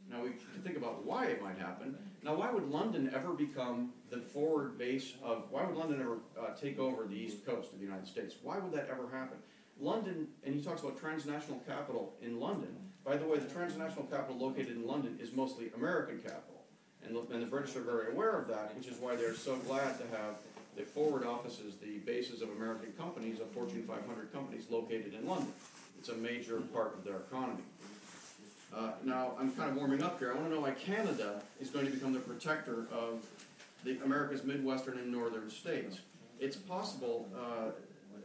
Now we can think about why it might happen. Now why would London ever become the forward base of, why would London ever take over the East Coast of the United States? Why would that ever happen? London, and he talks about transnational capital in London. By the way, the transnational capital located in London is mostly American capital. And the British are very aware of that, which is why they're so glad to have the forward offices, the bases of American companies, of Fortune 500 companies located in London. It's a major part of their economy. Now, I'm kind of warming up here. I want to know why Canada is going to become the protector of America's Midwestern and Northern states. It's possible,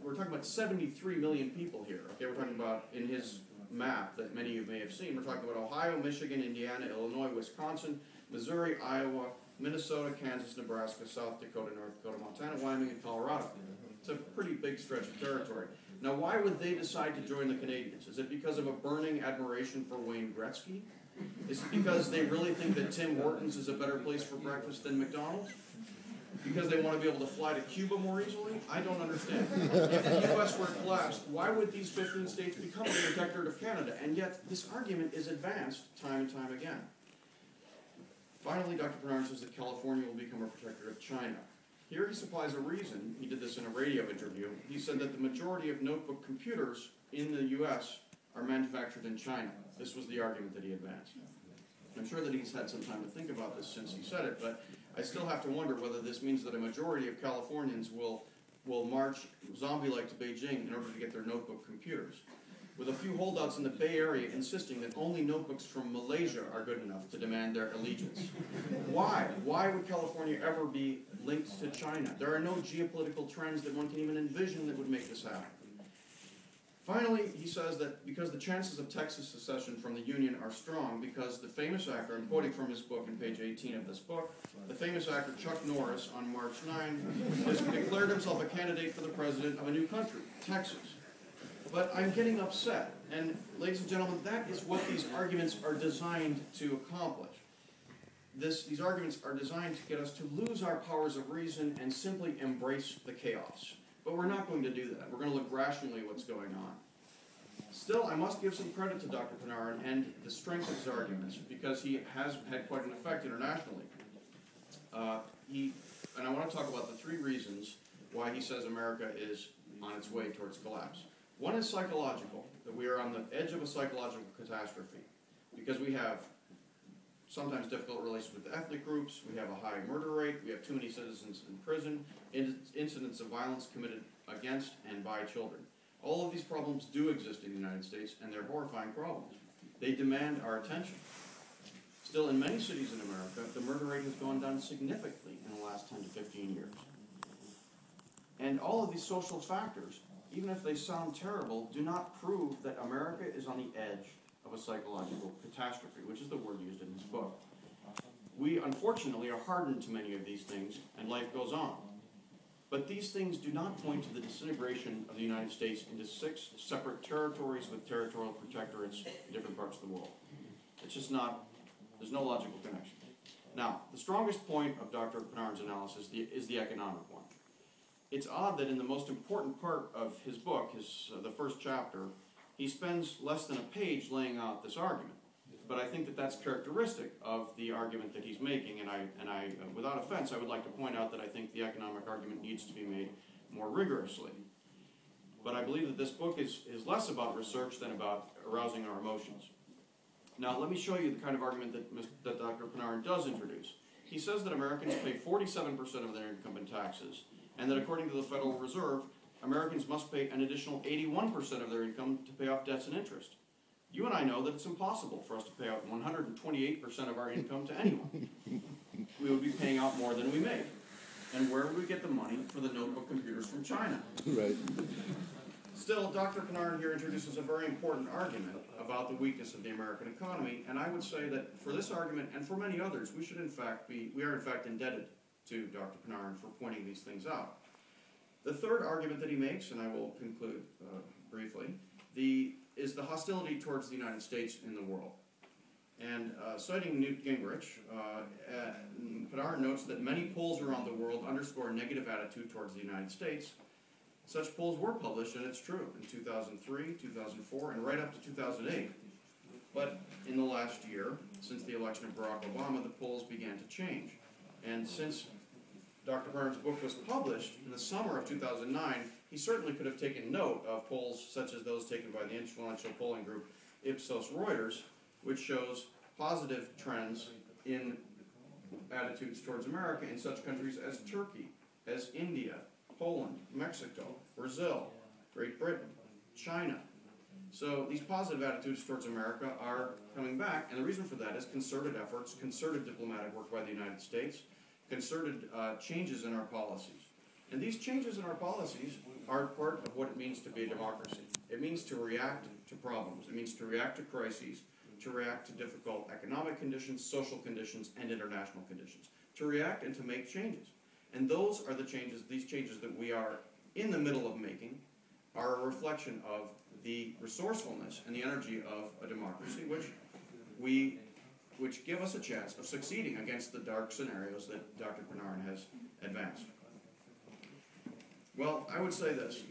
we're talking about 73 million people here. Okay, we're talking about, in his map that many of you may have seen, we're talking about Ohio, Michigan, Indiana, Illinois, Wisconsin, Missouri, Iowa, Minnesota, Kansas, Nebraska, South Dakota, North Dakota, Montana, Wyoming, and Colorado. It's a pretty big stretch of territory. Now, why would they decide to join the Canadians? Is it because of a burning admiration for Wayne Gretzky? Is it because they really think that Tim Hortons is a better place for breakfast than McDonald's? Because they want to be able to fly to Cuba more easily? I don't understand. If the U.S. were collapsed, why would these 15 states become the protectorate of Canada? And yet, this argument is advanced time and time again. Finally, Dr. Panarin says that California will become a protectorate of China. Here he supplies a reason. He did this in a radio interview. He said that the majority of notebook computers in the U.S. are manufactured in China. This was the argument that he advanced. I'm sure that he's had some time to think about this since he said it, but I still have to wonder whether this means that a majority of Californians will march zombie-like to Beijing in order to get their notebook computers, with a few holdouts in the Bay Area insisting that only notebooks from Malaysia are good enough to demand their allegiance. Why? Why would California ever be linked to China? There are no geopolitical trends that one can even envision that would make this happen. Finally, he says that because the chances of Texas secession from the Union are strong, because the famous actor, I'm quoting from his book on page 18 of this book, the famous actor Chuck Norris on March 9 has declared himself a candidate for the president of a new country, Texas. But I'm getting upset, and ladies and gentlemen, that is what these arguments are designed to accomplish. These arguments are designed to get us to lose our powers of reason and simply embrace the chaos. But we're not going to do that. We're going to look rationally at what's going on. Still, I must give some credit to Dr. Panarin and the strength of his arguments, because he has had quite an effect internationally. And I want to talk about the three reasons why he says America is on its way towards collapse. One is psychological, that we are on the edge of a psychological catastrophe, because we have sometimes difficult relations with ethnic groups, we have a high murder rate, we have too many citizens in prison, incidents of violence committed against and by children. All of these problems do exist in the United States, and they're horrifying problems. They demand our attention. Still, in many cities in America, the murder rate has gone down significantly in the last 10 to 15 years. And all of these social factors, even if they sound terrible, do not prove that America is on the edge of a psychological catastrophe, which is the word used in his book. We, unfortunately, are hardened to many of these things, and life goes on. But these things do not point to the disintegration of the United States into 6 separate territories with territorial protectorates in different parts of the world. It's just not, there's no logical connection. Now, the strongest point of Dr. Panarin's analysis is the economic one. It's odd that in the most important part of his book, the first chapter, he spends less than a page laying out this argument. But I think that that's characteristic of the argument that he's making, and I, without offense, I would like to point out that I think the economic argument needs to be made more rigorously. But I believe that this book is less about research than about arousing our emotions. Now, let me show you the kind of argument that Dr. Panarin does introduce. He says that Americans pay 47% of their income in taxes, and that according to the Federal Reserve, Americans must pay an additional 81% of their income to pay off debts and interest. You and I know that it's impossible for us to pay out 128% of our income to anyone. We would be paying out more than we make. And where would we get the money for the notebook computers from China? Right. Still, Dr. Panarin here introduces a very important argument about the weakness of the American economy, and I would say that for this argument and for many others, we are in fact indebted to Dr. Panarin for pointing these things out. The third argument that he makes, and I will conclude briefly, is the hostility towards the United States in the world. And citing Newt Gingrich, Panarin notes that many polls around the world underscore a negative attitude towards the United States. Such polls were published, and it's true, in 2003, 2004, and right up to 2008. But in the last year, since the election of Barack Obama, the polls began to change. And since Dr. Panarin's book was published in the summer of 2009, he certainly could have taken note of polls such as those taken by the influential polling group Ipsos Reuters, which shows positive trends in attitudes towards America in such countries as Turkey, as India, Poland, Mexico, Brazil, Great Britain, China. So these positive attitudes towards America are coming back, and the reason for that is concerted efforts, concerted diplomatic work by the United States, concerted changes in our policies. And these changes in our policies are part of what it means to be a democracy. It means to react to problems. It means to react to crises, to react to difficult economic conditions, social conditions, and international conditions. To react and to make changes. And those are the changes, these changes that we are in the middle of making, are a reflection of the resourcefulness and the energy of a democracy, which give us a chance of succeeding against the dark scenarios that Dr. Panarin has advanced. Well, I would say this.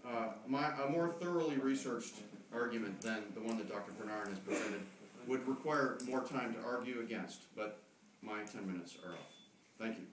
A more thoroughly researched argument than the one that Dr. Panarin has presented would require more time to argue against, but my 10 minutes are up. Thank you.